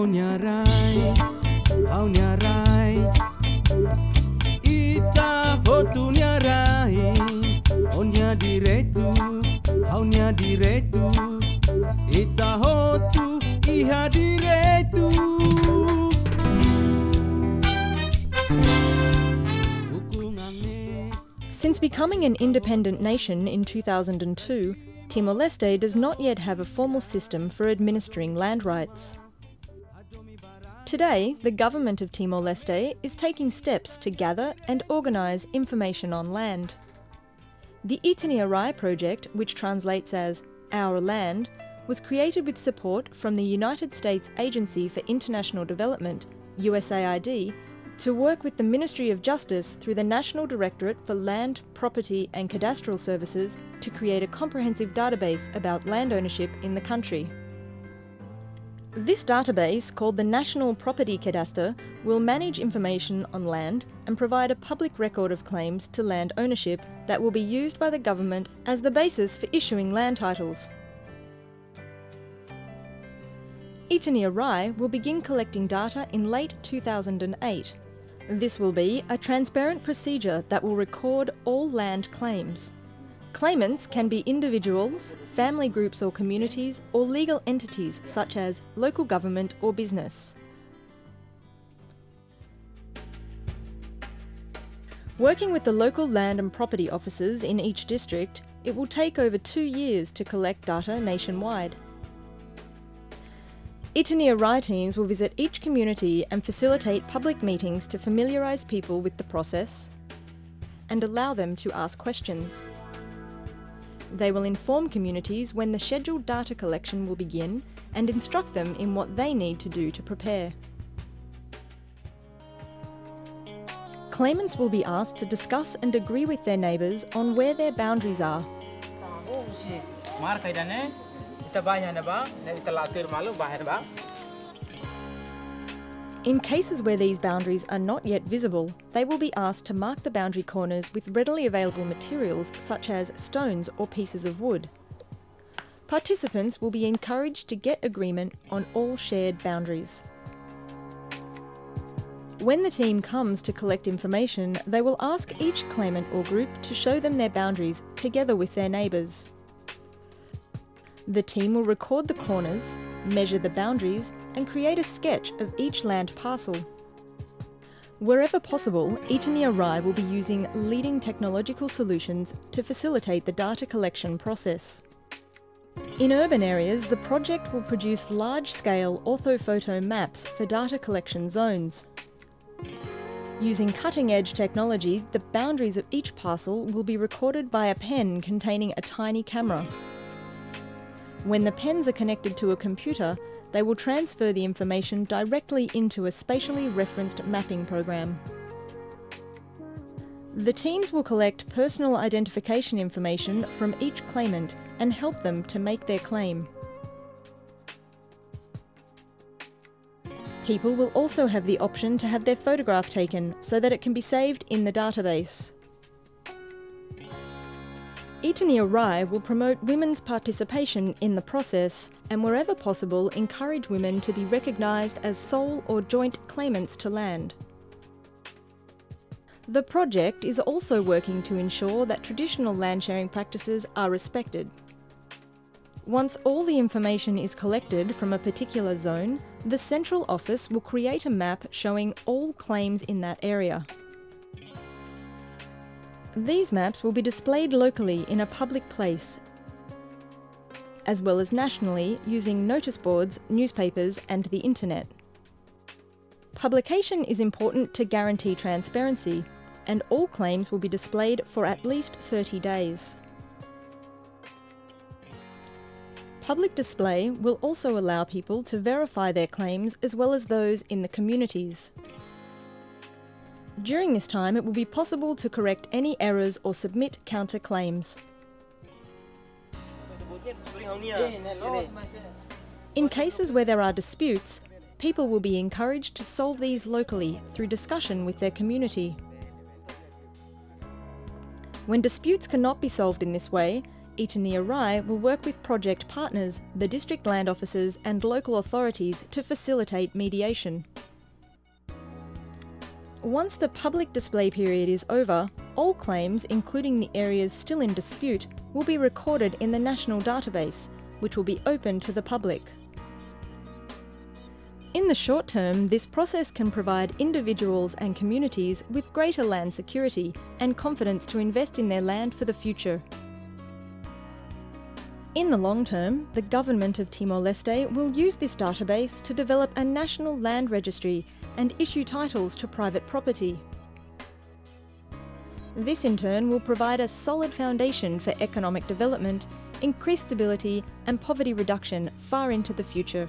Nia Rai, Nia Rai, Ita Nia Rai, Nia diretu, Nia diretu, Ita Iha diretu. Since becoming an independent nation in 2002, Timor-Leste does not yet have a formal system for administering land rights. Today, the government of Timor-Leste is taking steps to gather and organise information on land. The Ita Nia Rai project, which translates as Our Land, was created with support from the United States Agency for International Development, USAID, to work with the Ministry of Justice through the National Directorate for Land, Property and Cadastral Services to create a comprehensive database about land ownership in the country. This database, called the National Property Cadastre, will manage information on land and provide a public record of claims to land ownership that will be used by the government as the basis for issuing land titles. Ita Nia Rai will begin collecting data in late 2008. This will be a transparent procedure that will record all land claims. Claimants can be individuals, family groups or communities, or legal entities such as local government or business. Working with the local land and property officers in each district, it will take over 2 years to collect data nationwide. Ita Nia Rai teams will visit each community and facilitate public meetings to familiarise people with the process and allow them to ask questions. They will inform communities when the scheduled data collection will begin and instruct them in what they need to do to prepare. Claimants will be asked to discuss and agree with their neighbours on where their boundaries are. In cases where these boundaries are not yet visible, they will be asked to mark the boundary corners with readily available materials such as stones or pieces of wood. Participants will be encouraged to get agreement on all shared boundaries. When the team comes to collect information, they will ask each claimant or group to show them their boundaries together with their neighbours. The team will record the corners, measure the boundaries, and create a sketch of each land parcel. Wherever possible, Ita Nia Rai will be using leading technological solutions to facilitate the data collection process. In urban areas, the project will produce large-scale orthophoto maps for data collection zones. Using cutting-edge technology, the boundaries of each parcel will be recorded by a pen containing a tiny camera. When the pens are connected to a computer, they will transfer the information directly into a spatially referenced mapping program. The teams will collect personal identification information from each claimant and help them to make their claim. People will also have the option to have their photograph taken so that it can be saved in the database. Ita Nia Rai will promote women's participation in the process and wherever possible encourage women to be recognised as sole or joint claimants to land. The project is also working to ensure that traditional land sharing practices are respected. Once all the information is collected from a particular zone, the central office will create a map showing all claims in that area. These maps will be displayed locally in a public place, as well as nationally using notice boards, newspapers and the internet. Publication is important to guarantee transparency, and all claims will be displayed for at least 30 days. Public display will also allow people to verify their claims as well as those in the communities. During this time, it will be possible to correct any errors or submit counter-claims. In cases where there are disputes, people will be encouraged to solve these locally through discussion with their community. When disputes cannot be solved in this way, Ita Nia Rai will work with project partners, the district land officers and local authorities to facilitate mediation. Once the public display period is over, all claims, including the areas still in dispute, will be recorded in the national database, which will be open to the public. In the short term, this process can provide individuals and communities with greater land security and confidence to invest in their land for the future. In the long term, the government of Timor-Leste will use this database to develop a national land registry and issue titles to private property. This in turn will provide a solid foundation for economic development, increased stability and poverty reduction far into the future.